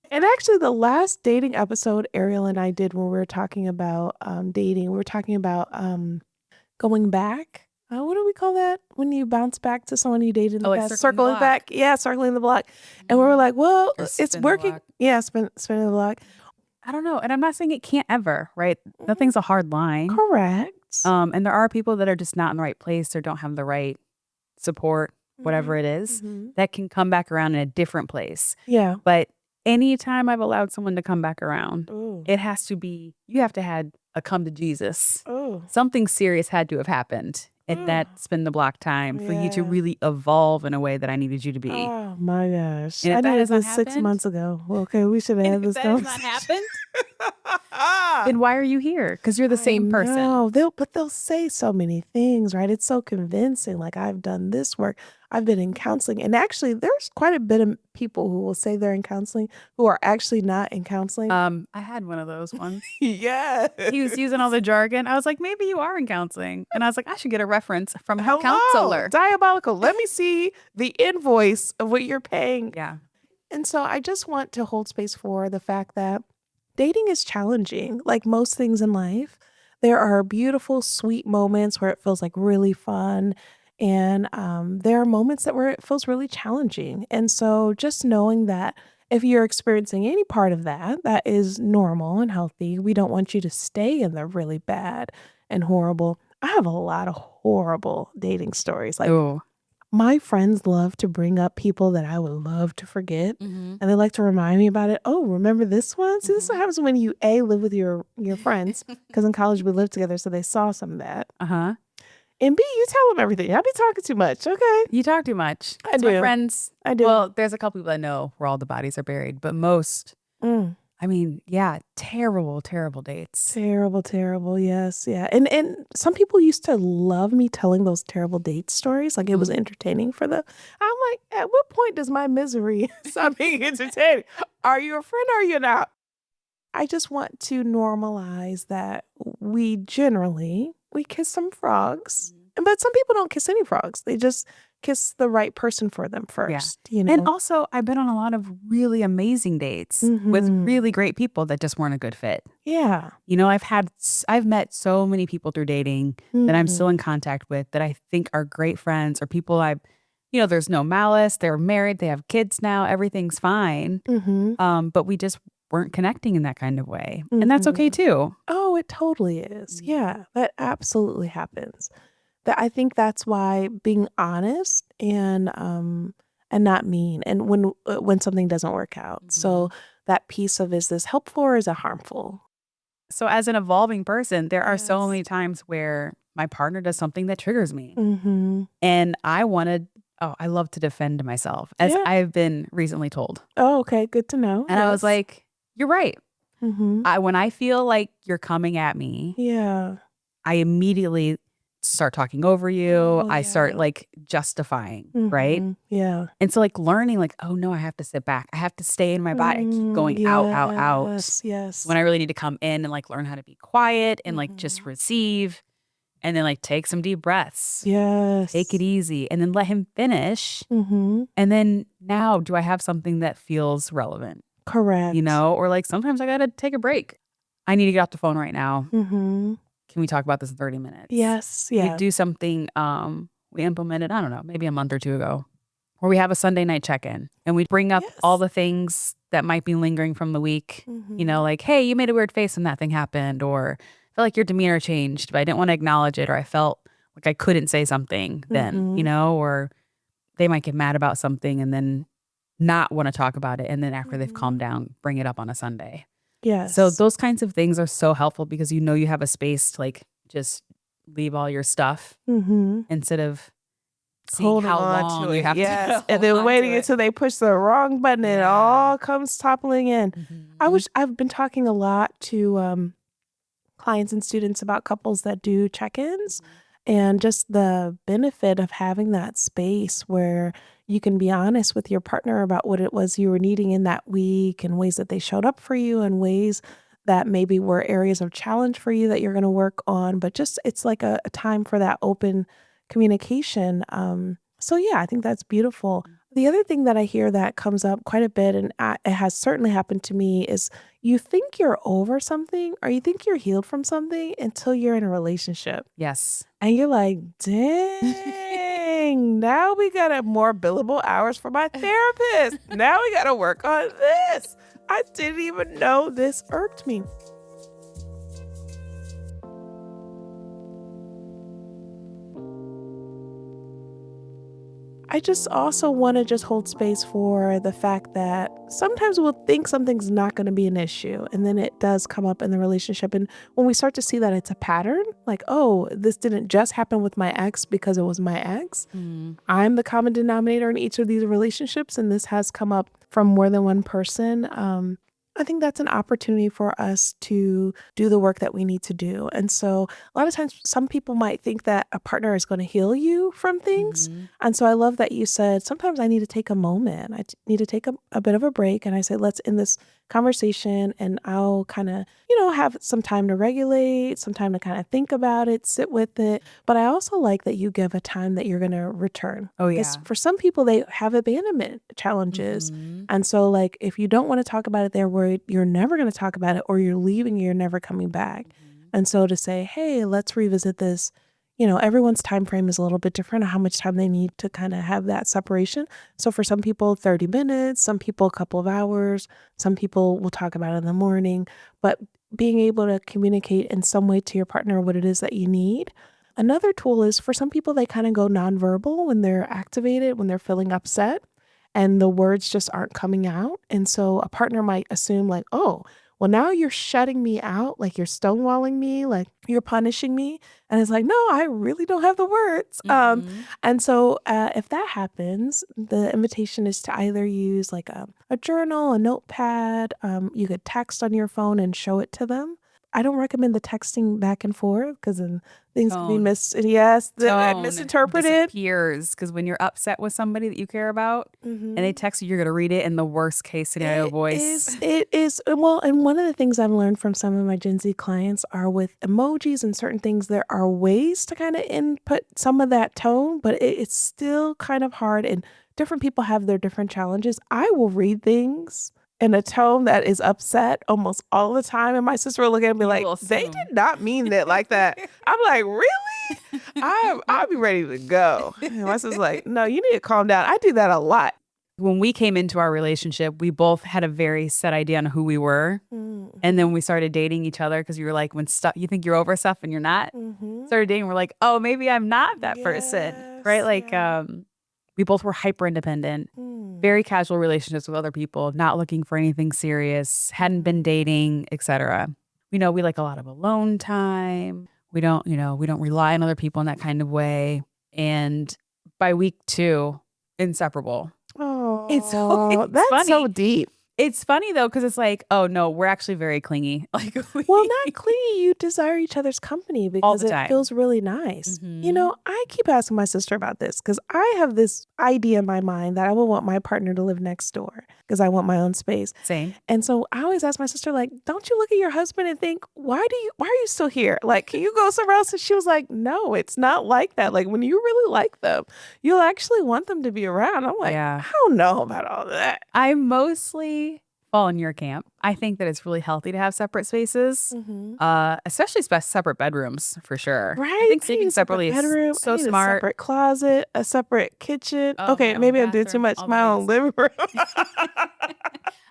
And actually, the last dating episode Ariel and I did when we were talking about dating, we were talking about going back. What do we call that? When you bounce back to someone you dated in the past? Circling back. Yeah, circling the block. And we were like, well, it's working. Yeah, spinning the block. I don't know. And I'm not saying it can't ever, right? Nothing's a hard line. Correct. And there are people that are just not in the right place or don't have the right support, whatever it is, that can come back around in a different place. Yeah. But anytime I've allowed someone to come back around, it has to be, you have to have a come to Jesus. Something serious had to have happened at that spin the block time for you to really evolve in a way that I needed you to be. Oh my gosh. And I if that needed has not this 6 happened, months ago. Well, okay, we should have had this conversation. If that has not happened, then why are you here? Because you're the same person. No, they'll say so many things, right? It's so convincing. Like, I've done this work. I've been in counseling. And actually, there's quite a bit of people who will say they're in counseling who are actually not in counseling. I had one of those ones. Yeah. He was using all the jargon. I was like, maybe you are in counseling. And I was like, I should get a reference from a counselor. Diabolical. Let me see the invoice of what you're paying. Yeah. And so I just want to hold space for the fact that dating is challenging. Like most things in life, there are beautiful, sweet moments where it feels like really fun. And there are moments where it feels really challenging. And so just knowing that if you're experiencing any part of that, that is normal and healthy. We don't want you to stay in the really bad and horrible. I have a lot of horrible dating stories. Like, my friends love to bring up people that I would love to forget. And they like to remind me about it. Oh, remember this one? See, this is what happens when you live with your friends. Because in college we lived together, so they saw some of that. And B, you tell them everything. I be talking too much. Okay. You talk too much. I do. My friends. I do. Well, there's a couple people I know where all the bodies are buried, but most, I mean, yeah, terrible, terrible dates. Terrible. Yes. Yeah. And some people used to love me telling those terrible date stories. Like it was entertaining for them. I'm like, at what point does my misery stop being entertaining? Are you a friend or are you not? I just want to normalize that we kiss some frogs. But some people don't kiss any frogs. They just kiss the right person for them first. Yeah. You know? And also, I've been on a lot of really amazing dates with really great people that just weren't a good fit. Yeah. You know, I've met so many people through dating that I'm still in contact with that I think are great friends or people there's no malice. They're married. They have kids now. Everything's fine. But we just weren't connecting in that kind of way. And that's okay too. Oh, it totally is. Yeah, that absolutely happens. That I think that's why being honest and not mean, and when something doesn't work out. So that piece of, is this helpful or is it harmful? So as an evolving person, there are so many times where my partner does something that triggers me. And I love to defend myself, as I've been recently told. Oh, okay. Good to know. And I was like, you're right. When I feel like you're coming at me, I immediately start talking over you. Oh, I start yeah. like justifying, right? Yeah. And so like learning like, oh no, I have to sit back. I have to stay in my body. I keep going out, out, out. Yes. When I really need to come in and like learn how to be quiet and like just receive and then like take some deep breaths. Yes. Take it easy and then let him finish. Mm-hmm. And then now do I have something that feels relevant? Correct. You know, or like sometimes I got to take a break. I need to get off the phone right now. Mm-hmm. Can we talk about this in 30 minutes? Yes. We Yeah. do something we implemented, I don't know, maybe a month or two ago, where we have a Sunday night check-in and we bring up all the things that might be lingering from the week. You know, like, hey, you made a weird face when that thing happened, or I felt like your demeanor changed, but I didn't want to acknowledge it, or I felt like I couldn't say something then, you know, or they might get mad about something and then not want to talk about it. And then after they've calmed down, bring it up on a Sunday. Yes. So those kinds of things are so helpful because you know you have a space to like just leave all your stuff instead of seeing holding how on long to you it. have to Yes. hold And then on waiting to it. until they push the wrong button and it all comes toppling in. I've been talking a lot to clients and students about couples that do check-ins and just the benefit of having that space where you can be honest with your partner about what it was you were needing in that week and ways that they showed up for you and ways that maybe were areas of challenge for you that you're going to work on. But just it's like a time for that open communication. So yeah, I think that's beautiful. The other thing that I hear that comes up quite a bit, and it has certainly happened to me, is you think you're over something or you think you're healed from something until you're in a relationship. Yes. And you're like, dang, now we got more billable hours for my therapist. Now we got to work on this. I didn't even know this irked me. I just also want to just hold space for the fact that sometimes we'll think something's not going to be an issue and then it does come up in the relationship. And when we start to see that it's a pattern, like, oh, this didn't just happen with my ex because it was my ex. I'm the common denominator in each of these relationships, and this has come up from more than one person. I think that's an opportunity for us to do the work that we need to do. And so a lot of times some people might think that a partner is going to heal you from things. And so I love that you said, sometimes I need to take a moment. Need to take a bit of a break. And I said, let's end this conversation and I'll kind of, have some time to regulate, some time to kind of think about it, sit with it. But I also like that you give a time that you're going to return. Oh, yeah. Because for some people, they have abandonment challenges. And so like, if you don't want to talk about it, they're worried you're never going to talk about it or you're leaving, you're never coming back. And so to say, hey, let's revisit this. Everyone's time frame is a little bit different on how much time they need to kind of have that separation. So for some people, 30 minutes, some people, a couple of hours, some people will talk about it in the morning, but being able to communicate in some way to your partner what it is that you need. Another tool is for some people, they kind of go nonverbal when they're activated, when they're feeling upset and the words just aren't coming out. And so a partner might assume like, oh, well, now you're shutting me out, like you're stonewalling me, like you're punishing me. And it's like, no, I really don't have the words. And so if that happens, the invitation is to either use like a journal, a notepad. You could text on your phone and show it to them. I don't recommend the texting back and forth because then things can be misinterpreted. Disappears because when you're upset with somebody that you care about and they text you, you're going to read it in the worst case scenario voice. It is. Well, and one of the things I've learned from some of my Gen Z clients are with emojis and certain things, there are ways to kind of input some of that tone, but it's still kind of hard and different people have their different challenges. I will read things in a tone that is upset almost all the time. And my sister will look at me and be like, they did not mean that like that. I'm like, really? I'll be ready to go. And my sister's like, no, you need to calm down. I do that a lot. When we came into our relationship, we both had a very set idea on who we were. And then we started dating each other because you were like, when stuff, you think you're over stuff and you're not. Started dating, we're like, oh, maybe I'm not that person. Right? Like, we both were hyper independent, very casual relationships with other people, not looking for anything serious, hadn't been dating, etc. We like a lot of alone time. We don't rely on other people in that kind of way. And by week 2, inseparable. Oh, it's that's funny. so deep. It's funny though, because it's like, oh no, we're actually very clingy. Like, Well, not clingy. You desire each other's company all because the it time. feels really nice. Mm-hmm. I keep asking my sister about this because I have this idea in my mind that I would want my partner to live next door because I want my own space. Same. And so I always ask my sister, like, don't you look at your husband and think, why are you still here? Like, can you go somewhere else? And she was like, no, it's not like that. Like, when you really like them, you'll actually want them to be around. I'm like, Yeah. I don't know about all that. I mostly fall in your camp. I think that it's really healthy to have separate spaces, Mm-hmm. especially separate bedrooms for sure. Right? I think I need sleeping a separate separately is bedroom. I so need a smart. separate closet, a separate kitchen. Oh, Okay, my own maybe I'm doing too bathroom, much. all the My own things. living room.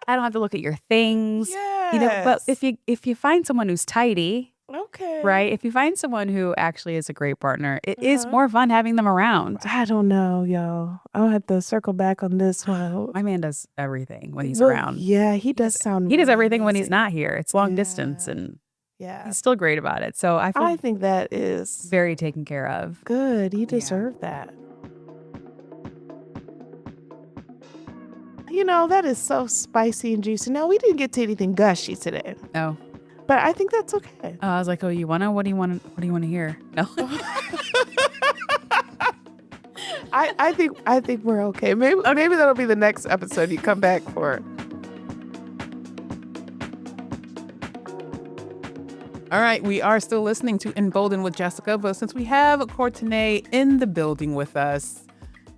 I don't have to look at your things. But Yes. if you find someone who's tidy, Okay. right? If you find someone who actually is a great partner, it is Uh-huh. more fun having them around. I don't know, yo. I'll have to circle back on this one. My man does everything when he's Well, around. yeah, he does sound He does really everything when he's amazing. not here. It's long distance Yeah. and Yeah. he's still great about it. So I feel I think that is very taken care of. good. You Yeah. deserve that. That is so spicy and juicy. No, we didn't get to anything gushy today, Oh. but I think that's okay. I was like, oh, you wanna? What do you want? What do you want to hear? No. I think we're okay. Maybe that'll be the next episode you come back for. All right, we are still listening to Emboldened with Jessica, but since we have Cortenay in the building with us,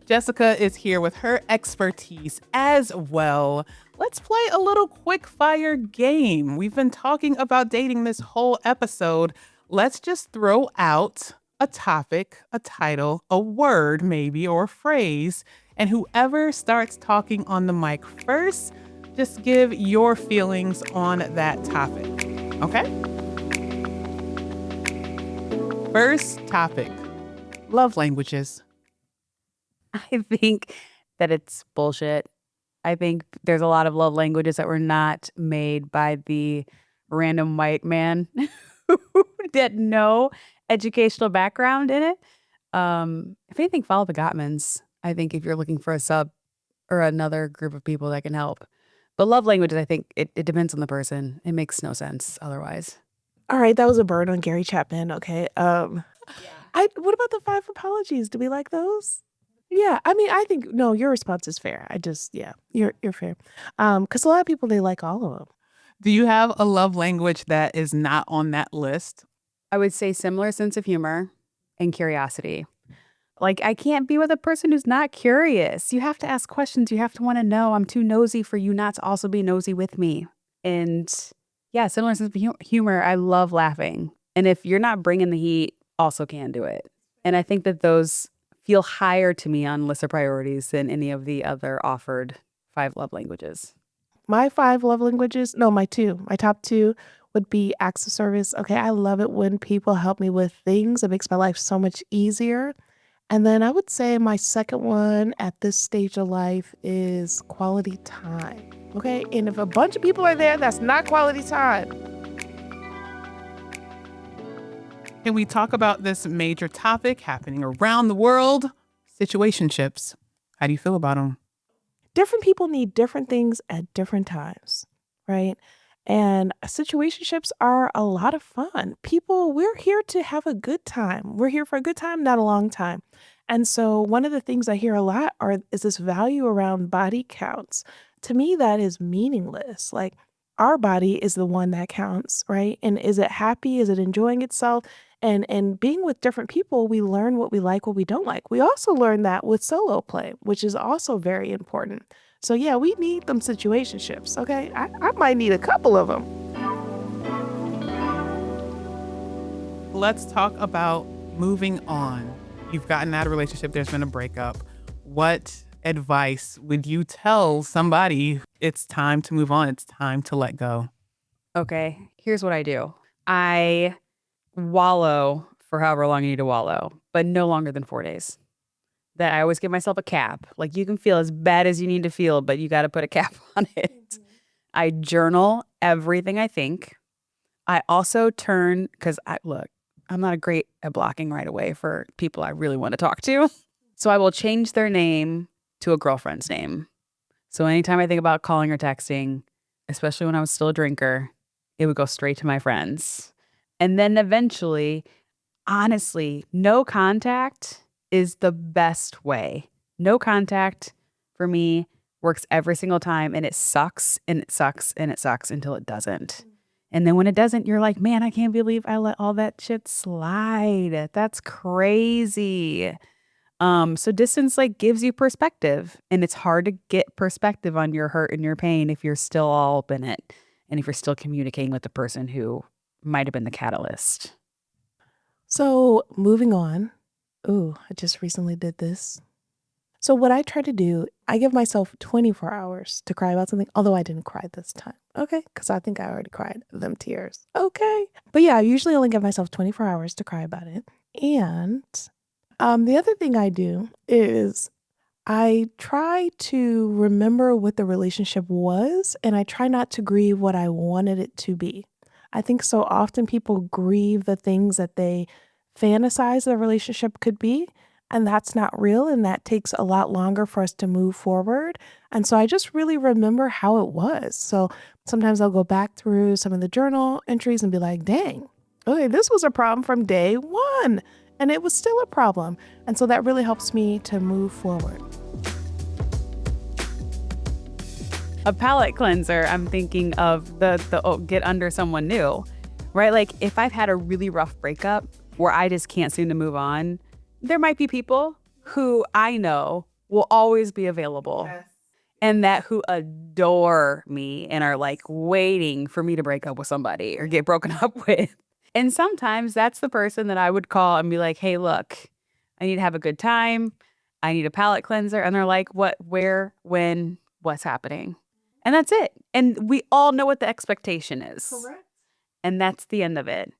Jessica is here with her expertise as well. Let's play a little quick fire game. We've been talking about dating this whole episode. Let's just throw out a topic, a title, a word maybe, or a phrase, and whoever starts talking on the mic first, just give your feelings on that topic. Okay? First topic, love languages. I think that it's bullshit. I think there's a lot of love languages that were not made by the random white man who had no educational background in it. If anything, follow the Gottmans. I think if you're looking for a sub or another group of people that can help. But love languages, I think it depends on the person. It makes no sense otherwise. All right, that was a burn on Gary Chapman. Okay. What about the 5 apologies? Do we like those? Yeah, I mean, I think no. Your response is fair. You're fair. Because a lot of people they like all of them. Do you have a love language that is not on that list? I would say similar sense of humor and curiosity. Like, I can't be with a person who's not curious. You have to ask questions. You have to want to know. I'm too nosy for you not to also be nosy with me. And yeah, similar sense of humor. I love laughing. And if you're not bringing the heat, also can do it. And I think that those feel higher to me on list of priorities than any of the other offered 5 love languages. My 5 love languages, no, my top 2 would be acts of service. Okay, I love it when people help me with things. It makes my life so much easier. And then I would say my second one at this stage of life is quality time. Okay, and if a bunch of people are there, that's not quality time. Can we talk about this major topic happening around the world? Situationships. How do you feel about them? Different people need different things at different times, right? And situationships are a lot of fun. We're here to have a good time. We're here for a good time, not a long time. And so one of the things I hear a lot is this value around body counts. To me, that is meaningless. Like, our body is the one that counts, right? And is it happy? Is it enjoying itself? And being with different people, we learn what we like, what we don't like. We also learn that with solo play, which is also very important. So yeah, we need them situationships, okay? I might need a couple of them. Let's talk about moving on. You've gotten out of a relationship, there's been a breakup. What advice would you tell somebody? It's time to move on. It's time to let go. Okay, here's what I do. I wallow for however long you need to wallow, but no longer than 4 days. That I always give myself a cap. Like, you can feel as bad as you need to feel, but you got to put a cap on it. Mm-hmm. I journal everything I think. I also turn, because I'm not great at blocking right away for people I really want to talk to. So I will change their name to a girlfriend's name. So anytime I think about calling or texting, especially when I was still a drinker, it would go straight to my friends. And then eventually, honestly, no contact is the best way. No contact for me works every single time, and it sucks and it sucks and it sucks until it doesn't. And then when it doesn't, you're like, man, I can't believe I let all that shit slide. That's crazy. So distance like gives you perspective, and it's hard to get perspective on your hurt and your pain if you're still all up in it and if you're still communicating with the person who might have been the catalyst. So moving on. Ooh, I just recently did this. So what I try to do, I give myself 24 hours to cry about something, although I didn't cry this time. Okay, because I think I already cried them tears. Okay. But yeah, I usually only give myself 24 hours to cry about it. And the other thing I do is I try to remember what the relationship was, and I try not to grieve what I wanted it to be. I think so often people grieve the things that they fantasize the relationship could be, and that's not real, and that takes a lot longer for us to move forward. And so I just really remember how it was. So sometimes I'll go back through some of the journal entries and be like, dang, okay, this was a problem from day one, and it was still a problem. And so that really helps me to move forward. A palate cleanser, I'm thinking of the get under someone new, right? Like if I've had a really rough breakup where I just can't seem to move on, there might be people who I know will always be available. Yes. And that who adore me and are like waiting for me to break up with somebody or get broken up with. And sometimes that's the person that I would call and be like, hey, look, I need to have a good time. I need a palate cleanser. And they're like, what, where, when, what's happening? And that's it. And we all know what the expectation is. Correct. And that's the end of it.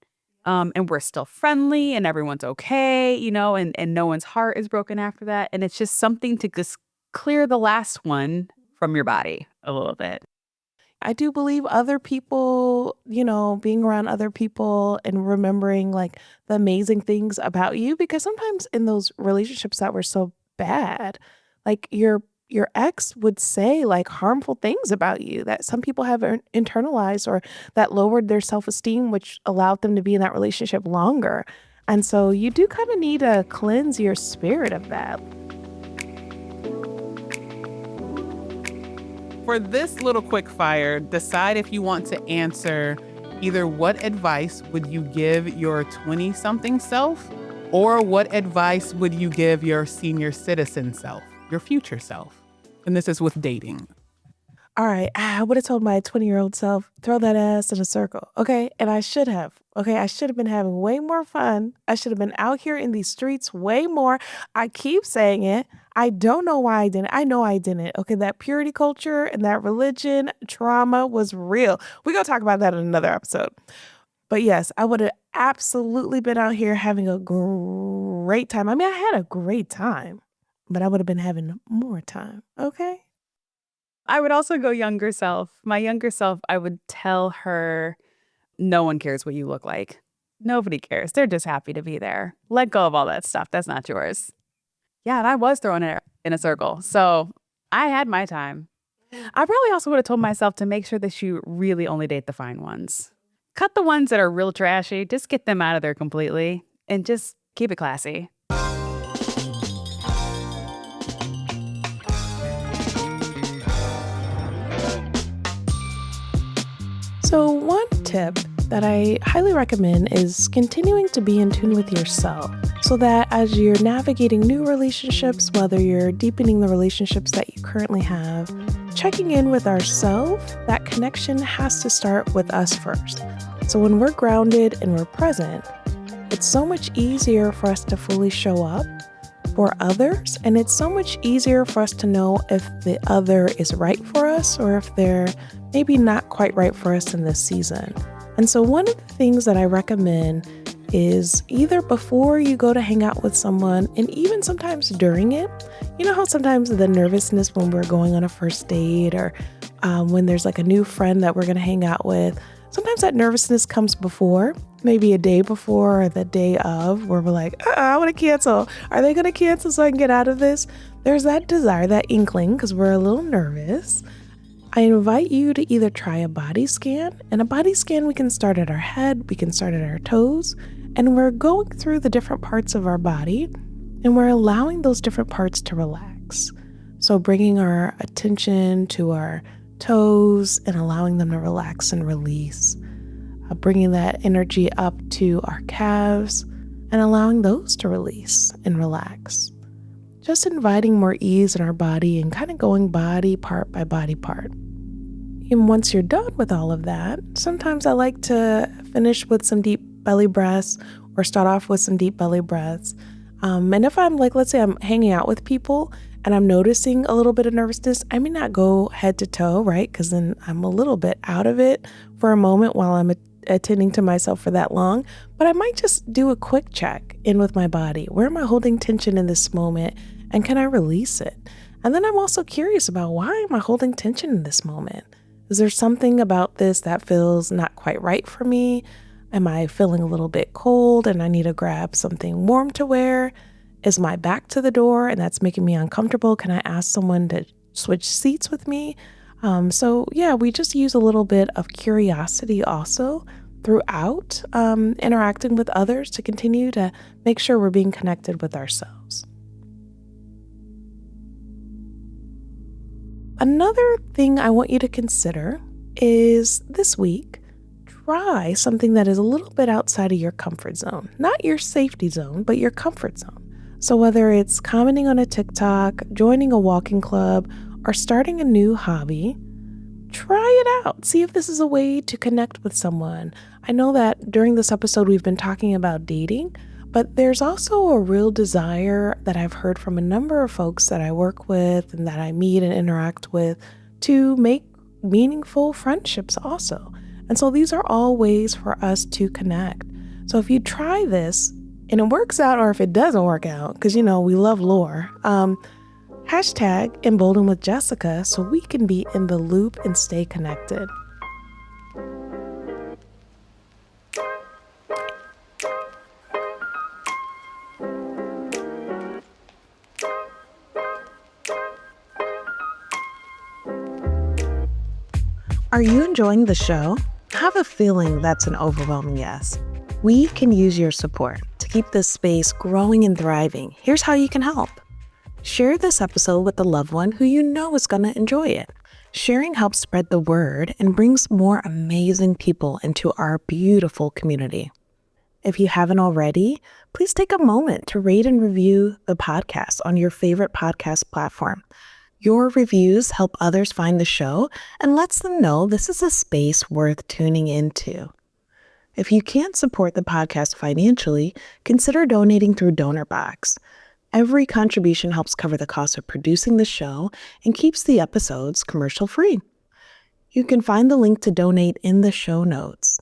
And we're still friendly and everyone's okay, you know, and no one's heart is broken after that. And it's just something to just clear the last one from your body a little bit. I do believe other people, you know, being around other people and remembering like the amazing things about you, because sometimes in those relationships that were so bad, like your ex would say like harmful things about you that some people have internalized or that lowered their self-esteem, which allowed them to be in that relationship longer. And so you do kind of need to cleanse your spirit of that. For this little quick fire, decide if you want to answer either what advice would you give your 20-something self, or what advice would you give your senior citizen self, your future self? And this is with dating. All right, I would have told my 20-year-old self, throw that ass in a circle. Okay, and I should have. Okay, I should have been having way more fun. I should have been out here in these streets way more. I keep saying it. I don't know why I didn't. I know I didn't. Okay, that purity culture and that religion trauma was real. We're going to talk about that in another episode. But yes, I would have absolutely been out here having a great time. I mean, I had a great time, but I would have been having more time. Okay? I would also go younger self. My younger self, I would tell her, no one cares what you look like. Nobody cares. They're just happy to be there. Let go of all that stuff. That's not yours. Yeah, and I was throwing it in a circle. So I had my time. I probably also would have told myself to make sure that you really only date the fine ones. Cut the ones that are real trashy. Just get them out of there completely and just keep it classy. So one tip that I highly recommend is continuing to be in tune with yourself so that as you're navigating new relationships, whether you're deepening the relationships that you currently have, checking in with ourselves, that connection has to start with us first. So when we're grounded and we're present, it's so much easier for us to fully show up for others, and it's so much easier for us to know if the other is right for us or if they're maybe not quite right for us in this season. And so one of the things that I recommend is either before you go to hang out with someone, and even sometimes during it, you know how sometimes the nervousness when we're going on a first date or when there's like a new friend that we're going to hang out with, Sometimes that nervousness comes before, maybe a day before or the day of, where we're like, I want to cancel. Are they going to cancel so I can get out of this? There's that desire, that inkling, because we're a little nervous. I invite you to either try a body scan. And a body scan, we can start at our head, we can start at our toes, and we're going through the different parts of our body, and we're allowing those different parts to relax. So bringing our attention to our toes and allowing them to relax and release. Bringing that energy up to our calves and allowing those to release and relax. Just inviting more ease in our body and kind of going body part by body part. And once you're done with all of that, sometimes I like to finish with some deep belly breaths or start off with some deep belly breaths. And if I'm like, let's say I'm hanging out with people and I'm noticing a little bit of nervousness, I may not go head to toe, right? Because then I'm a little bit out of it for a moment while I'm attending to myself for that long. But I might just do a quick check in with my body. Where am I holding tension in this moment? And can I release it? And then I'm also curious about, why am I holding tension in this moment? Is there something about this that feels not quite right for me? Am I feeling a little bit cold and I need to grab something warm to wear? Is my back to the door and that's making me uncomfortable? Can I ask someone to switch seats with me? So we just use a little bit of curiosity also throughout interacting with others to continue to make sure we're being connected with ourselves. Another thing I want you to consider is this week, try something that is a little bit outside of your comfort zone, not your safety zone, but your comfort zone. So whether it's commenting on a TikTok, joining a walking club, or starting a new hobby, try it out. See if this is a way to connect with someone. I know that during this episode, we've been talking about dating, but there's also a real desire that I've heard from a number of folks that I work with and that I meet and interact with to make meaningful friendships also. And so these are all ways for us to connect. So if you try this and it works out, or if it doesn't work out, because we love lore, hashtag Emboldened with Jessica so we can be in the loop and stay connected. Are you enjoying the show? I have a feeling that's an overwhelming yes. We can use your support to keep this space growing and thriving. Here's how you can help. Share this episode with a loved one who you know is going to enjoy it. Sharing helps spread the word and brings more amazing people into our beautiful community. If you haven't already, please take a moment to rate and review the podcast on your favorite podcast platform. Your reviews help others find the show and lets them know this is a space worth tuning into. If you can't support the podcast financially, consider donating through DonorBox. Every contribution helps cover the cost of producing the show and keeps the episodes commercial-free. You can find the link to donate in the show notes.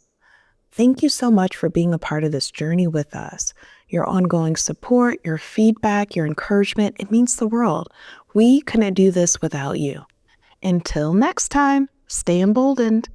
Thank you so much for being a part of this journey with us. Your ongoing support, your feedback, your encouragement, it means the world. We couldn't do this without you. Until next time, stay emboldened.